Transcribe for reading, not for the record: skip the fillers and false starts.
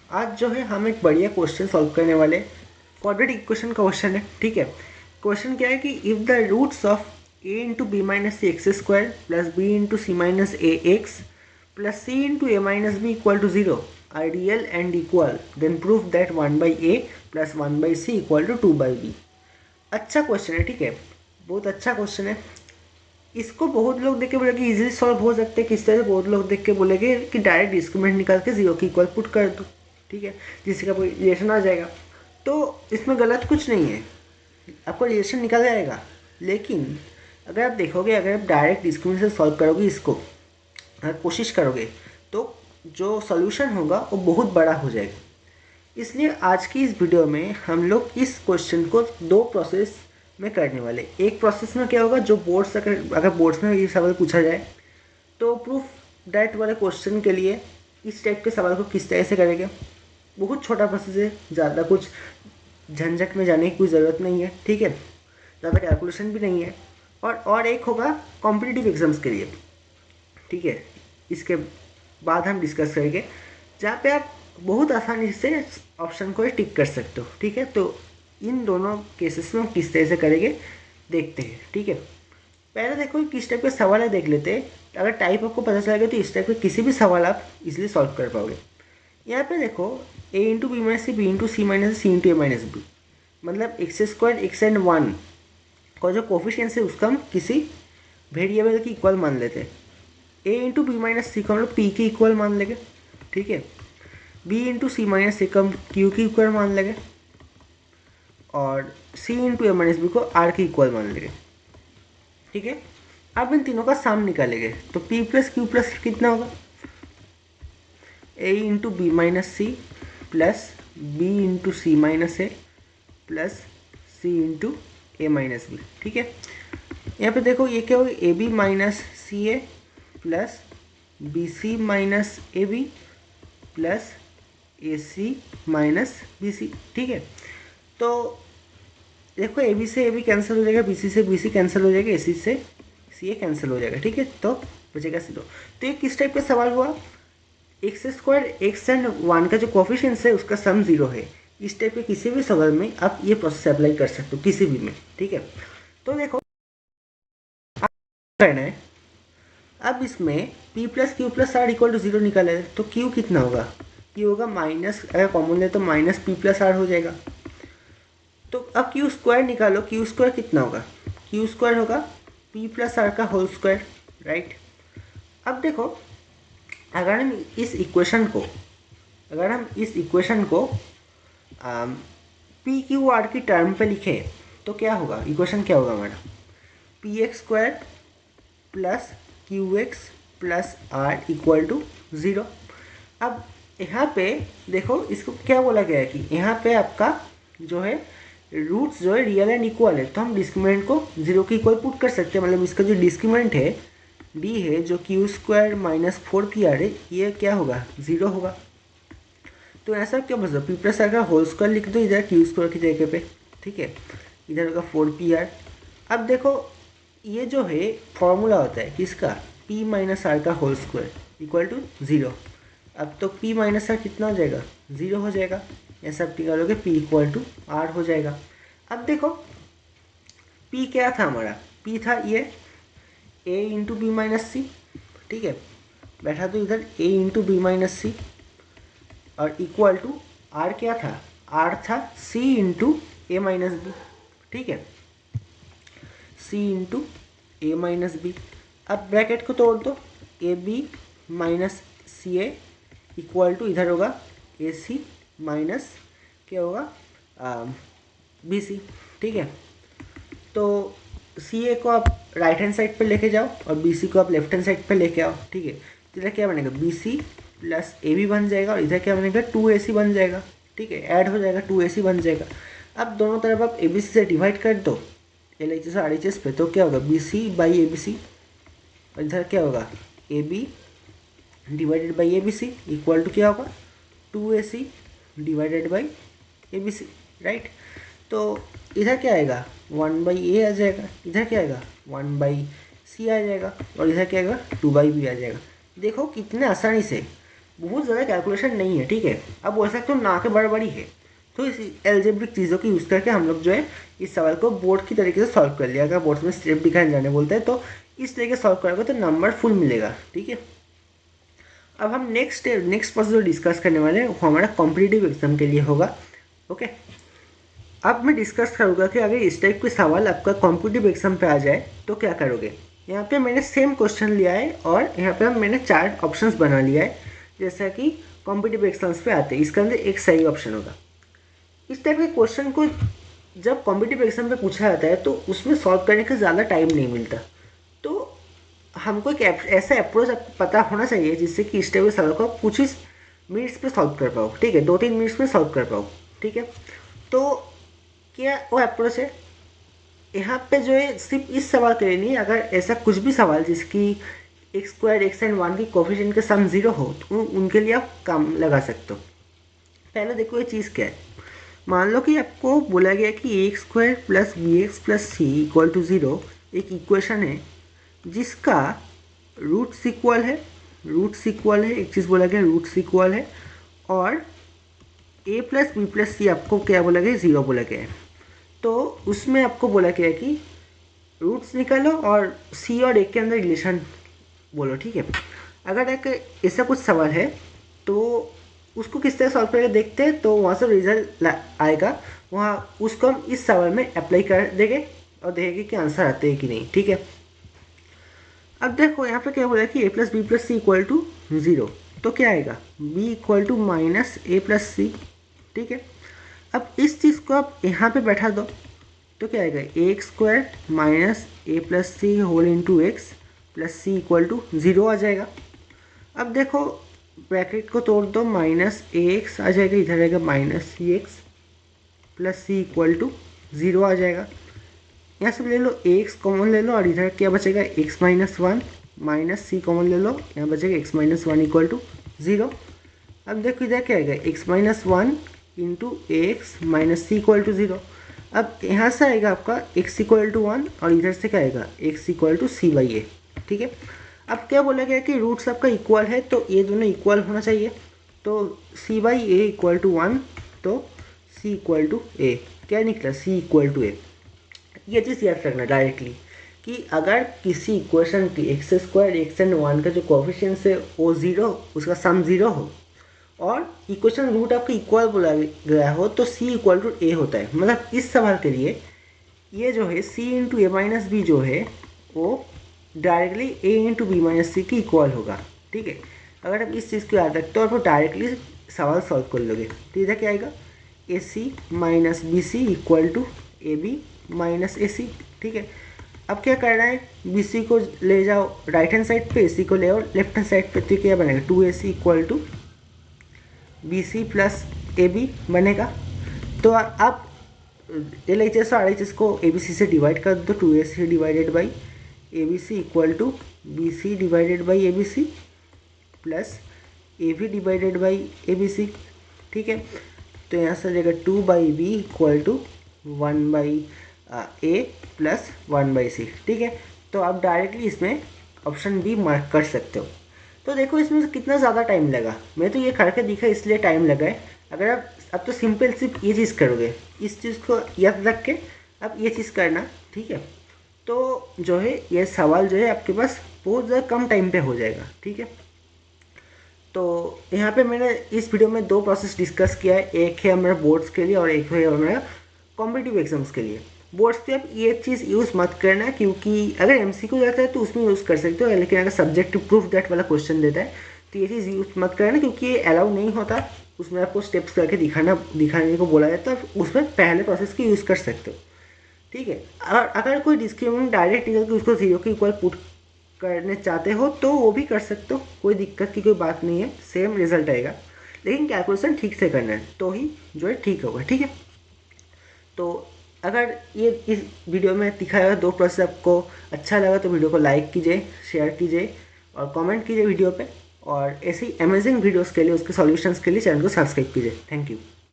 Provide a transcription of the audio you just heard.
आज जो है हम एक बढ़िया क्वेश्चन सॉल्व करने वाले। क्वाड्रेटिक इक्वेशन का क्वेश्चन है, ठीक है। क्वेश्चन क्या है कि if the roots of a into B minus C x square plus B into C minus A x plus C into A minus B equal to zero are real and equal, then proof that one by A plus one by C equal two by B. अच्छा question है, ठीक है, बहुत अच्छा question है। इसको बहुत लोग देख के बोलेंगे इजीली सॉल्व हो सकते हैं किस तरह से, बहुत लोग देख के बोलेंगे कि डायरेक्ट डिस्क्रिमिनेंट निकाल के जीरो की इक्वल पुट कर दो, ठीक है, जिससे का कोई रिलेशन आ जाएगा। तो इसमें गलत कुछ नहीं है, आपको रिलेशन निकल जाएगा। लेकिन अगर आप देखोगे, अगर आप डायरेक्ट डिस्क्रिमिनेंट से सॉल्व करोगे इसको, अगर कोशिश करोगे, तो जो सोल्यूशन होगा वो बहुत बड़ा हो जाएगा। इसलिए आज की इस वीडियो में हम लोग इस क्वेश्चन को दो प्रोसेस में करने वाले। एक प्रोसेस में क्या होगा, जो बोर्ड्स अगर बोर्ड्स में ये सवाल पूछा जाए तो प्रूफ दैट वाले क्वेश्चन के लिए इस टाइप के सवाल को किस तरह से करेंगे। बहुत छोटा प्रोसेस है, ज़्यादा कुछ झंझट में जाने की कोई ज़रूरत नहीं है, ठीक है, ज़्यादा कैलकुलेशन भी नहीं है। और एक होगा कॉम्पिटिटिव एग्जाम्स के लिए, ठीक है। इसके बाद हम डिस्कस करेंगे जहाँ पे आप बहुत आसानी से ऑप्शन को टिक कर सकते हो, ठीक है। तो इन दोनों केसेस में हम किस तरह से करेंगे देखते हैं, ठीक है। पहले देखो किस टाइप के सवाल है देख लेते हैं। अगर टाइप आपको पता चलेगा तो इस टाइप के किसी भी सवाल आप इजीली सॉल्व कर पाओगे। यहाँ पे देखो ए into B minus C, B into C minus C into A minus B, मतलब x square x and one का जो कोफिशिएंट्स है उसका हम किसी वेरिएबल की इक्वल मान लेते हैं। ए इंटू बी माइनस सी को हम लोग पी के इक्वल मान लेंगे, ठीक है। बी इंटू सी माइनस सी को हम क्यू की इक्वल मान लेंगे, और सी इंटू ए माइनस बी को आर की इक्वल मान लेंगे, ठीक है। अब इन तीनों का सम निकालेंगे तो p प्लस क्यू प्लस कितना होगा, a into B minus C plus B into C minus A plus C into A minus B, ठीक है। यहाँ पे देखो ये क्या होगा, A B minus C A plus B C minus A B plus A C minus B C, ठीक है। तो देखो ए बी से ए बी कैंसिल हो जाएगा, बी सी से बी सी कैंसिल हो जाएगा, ए सी से सी ए कैंसिल हो जाएगा, ठीक है। तो बचेगा जीरो। तो ये किस टाइप का सवाल हुआ, x square x and one का जो कोफिशिएंट्स है उसका सम जीरो है। इस टाइप के किसी भी सवाल में आप ये प्रोसेस अप्लाई कर सकते हो, किसी भी में, ठीक है। तो देखो करना है, अब इसमें p plus Q plus R equal to zero निकाला है तो q कितना होगा, q होगा माइनस, अगर कॉमन ले तो माइनस पी प्लस आर हो जाएगा। तो अब क्यू स्क्वायर निकालो, क्यू स्क्वायर कितना होगा, क्यू स्क्वायर होगा p प्लस आर का होल स्क्वायर, राइट। अब देखो अगर हम इस इक्वेशन को, अगर हम इस इक्वेशन को पी क्यू आर की टर्म पे लिखे तो क्या होगा, इक्वेशन क्या होगा हमारा, P X square plus Q X plus R equal to zero. अब यहाँ पे देखो इसको क्या बोला गया है कि यहाँ पे आपका जो है रूट्स जो है रियल एंड इक्वल है, तो हम डिस्क्रिमिनेंट को जीरो के इक्वल पुट कर सकते हैं। मतलब इसका जो डिस्क्रिमिनेंट है डी है, जो Q square minus four P R है, ये क्या होगा, ज़ीरो होगा। तो ऐसा क्या मतलब पी प्लस आर का होल स्क्वायर लिख दो इधर क्यू स्क्वायर की जगह पे, ठीक है, इधर होगा फोर पी आर। अब देखो ये जो है फॉर्मूला होता है किसका, p माइनस आर का whole square equal to zero. अब तो p माइनस आर कितना हो जाएगा, ज़ीरो हो जाएगा। ऐसा आप निकालोगे p इक्वल टू आर हो जाएगा। अब देखो p क्या था हमारा, p था ये a into B minus C, ठीक है, बैठा तो इधर a into B minus C, और इक्वल टू आर क्या था, आर था c into A minus B, ठीक है, c into A minus B. अब ब्रैकेट को तोड़ दो, A B minus C A equal to इधर होगा ए सी माइनस क्या होगा बी सी, ठीक है। तो सी ए को आप राइट हैंड साइड पे लेके जाओ और बी सी को आप लेफ्ट हैंड साइड पे लेके आओ, ठीक है। तो इधर क्या बनेगा, B C plus A B बन जाएगा, और इधर क्या बनेगा, टू ए सी बन जाएगा, ठीक है, ऐड हो जाएगा, टू ए सी बन जाएगा। अब दोनों तरफ आप ए बी सी से डिवाइड कर दो L H S R H S पे, तो क्या होगा, B C by A B C, और इधर क्या होगा, A B divided by A B C equal to क्या होगा, two A C divided by A B C, right. तो इधर क्या आएगा, वन बाई ए आ जाएगा, इधर क्या आएगा, वन बाई सी आ जाएगा, और इधर क्या आएगा, टू बाई बी आ जाएगा। देखो कितने आसानी से बहुत ज़्यादा कैलकुलेशन नहीं है, ठीक है। अब बोल सकते हो ना के बराबरी है। तो इस एल्जेब्रिक चीज़ों की यूज़ करके हम लोग जो है इस सवाल को बोर्ड की तरीके से सॉल्व कर लिया। अगर बोर्ड में स्टेप दिखाए जाने बोलते हैं तो इस तरीके से सॉल्व करोगे तो नंबर फुल मिलेगा, ठीक है। अब हम नेक्स्ट प्रोसेस जो डिस्कस करने वाले हैं वो हमारा कॉम्पिटिटिव एग्जाम के लिए होगा, ओके। अब मैं डिस्कस करूँगा कि अगर इस टाइप के सवाल आपका कॉम्पिटिटिव एग्जाम पे आ जाए तो क्या करोगे। यहाँ पे मैंने सेम क्वेश्चन लिया है और यहाँ पे मैंने 4 ऑप्शंस बना लिया है जैसा कि कॉम्पिटिटिव एग्जाम्स पे आते हैं। इसके अंदर एक सही ऑप्शन होगा। इस टाइप के क्वेश्चन को जब कॉम्पिटिटिव एग्जाम पे पूछा जाता है तो उसमें सॉल्व करने का ज़्यादा टाइम नहीं मिलता। तो हमको एक ऐसा अप्रोच आपको पता होना चाहिए जिससे कि इस टाइप के सवाल को कुछ ही मिनट्स पे सॉल्व कर पाओ, ठीक है, 2-3 मिनट्स में सॉल्व कर पाओ, ठीक है। तो क्या वो अप्रोच है यहाँ पे जो है सिर्फ इस सवाल के लिए नहीं, अगर ऐसा कुछ भी सवाल जिसकी x² x/1 की कोफिशिएंट के सम 0 हो तो उनके लिए आप काम लगा सकते हो। पहले देखो ये चीज़ क्या है। मान लो कि आपको बोला गया कि a² + bx + c = 0 एक इक्वेशन है जिसका रूट्स इक्वल है, एक चीज़ बोला गया रूट्स इक्वल है, और a + b + c आपको क्या बोला गया 0 बोला गया है। तो उसमें आपको बोला गया है कि रूट्स निकालो और सी और ए के अंदर रिलेशन बोलो, ठीक है। अगर एक ऐसा कुछ सवाल है तो उसको किस तरह सॉल्व करके देखते हैं तो वहाँ से रिजल्ट आएगा, वहाँ उसको हम इस सवाल में अप्लाई कर देंगे और देखेंगे कि आंसर आते हैं कि नहीं, ठीक है। अब देखो यहाँ पे क्या बोला कि a + b + c = 0, तो क्या आएगा b = -a + c, ठीक है। अब इस चीज़ को आप यहाँ पे बैठा दो तो क्या आएगा a² - a + c whole into x + c = 0 आ जाएगा। अब देखो ब्रैकेट को तोड़ दो, -ax आ जाएगा, इधर आएगा -cx + c = 0 आ जाएगा। यहाँ से ले लो ax कॉमन ले लो और इधर क्या बचेगा x - 1 - c कॉमन ले लो, यहाँ बचेगा x - 1 = 0। अब देखो इधर क्या आएगा x - 1 इंटू ax - c = 0। अब यहाँ से आएगा आपका x = 1 और इधर से क्या आएगा x = c/a, ठीक है। अब क्या बोला गया कि रूट्स आपका इक्वल है तो ये दोनों इक्वल होना चाहिए, तो c/a = 1 तो c = a, क्या निकला c = a। ये चीज़ याद रखना डायरेक्टली कि अगर किसी इक्वेशन की x² x/1 का जो कोफिशिएंट्स है वो 0, उसका सम 0 हो और इक्वेशन रूट आपका इक्वल बोला गया हो तो c = a होता है। मतलब इस सवाल के लिए ये जो है c × a - b जो है वो डायरेक्टली a × b - c की इक्वल होगा, ठीक है। अगर आप इस चीज़ को याद रखते हो और वो डायरेक्टली सवाल सॉल्व कर लोगे तो इधर क्या आएगा ac - bc = ab - ac, ठीक है। अब क्या करना है bc को ले जाओ राइट हैंड साइड पे, ac को ले आओ लेफ्ट हैंड साइड पे, तो क्या बनेगा 2ac = bc + ab बनेगा। तो आप LHS और RHS को ABC से डिवाइड कर दो, 2ac / ABC = bc / ABC + ab / ABC, ठीक है। तो यहाँ से जाएगा 2/b = 1/a + 1/c, ठीक है। तो आप डायरेक्टली इसमें ऑप्शन बी मार्क कर सकते हो। तो देखो इसमें से कितना ज़्यादा टाइम लगा, मैं तो ये करके दिखा इसलिए टाइम लगा है। अगर आप अब तो सिंपल सिर्फ ये चीज़ करोगे, इस चीज़ को याद रख के अब ये चीज़ करना, ठीक है। तो जो है ये सवाल जो है आपके पास बहुत ज़्यादा कम टाइम पे हो जाएगा, ठीक है। तो यहाँ पे मैंने इस वीडियो में 2 प्रोसेस डिस्कस किया है, एक है हमारा बोर्ड्स के लिए और एक है हमारा कॉम्पिटिटिव एग्जाम्स के लिए। बोर्ड्स पे आप ये चीज़ यूज़ मत करना क्योंकि अगर MCQ जाता है तो उसमें यूज़ कर सकते हो, लेकिन अगर सब्जेक्ट प्रूफ दैट वाला क्वेश्चन देता है तो ये चीज़ यूज़ मत करना क्योंकि ये अलाउ नहीं होता। उसमें आपको स्टेप्स करके दिखाने को बोला जाता है, उसमें पहले प्रोसेस की यूज़ कर सकते हो, ठीक है। और अगर कोई डिस्क्रिमिनेंट डायरेक्ट निकल के उसको 0 के इक्वल पुट करने चाहते हो तो वो भी कर सकते हो, कोई दिक्कत की कोई बात नहीं है, सेम रिजल्ट आएगा। लेकिन कैलकुलेशन ठीक से करना है तो ही जो है ठीक होगा, ठीक है। तो अगर ये इस वीडियो में दिखाया हुआ 2 प्रोसेस आपको अच्छा लगा तो वीडियो को लाइक कीजिए, शेयर कीजिए और कमेंट कीजिए वीडियो पे, और ऐसी अमेजिंग वीडियोस के लिए उसके सॉल्यूशंस के लिए चैनल को सब्सक्राइब कीजिए। Thank you.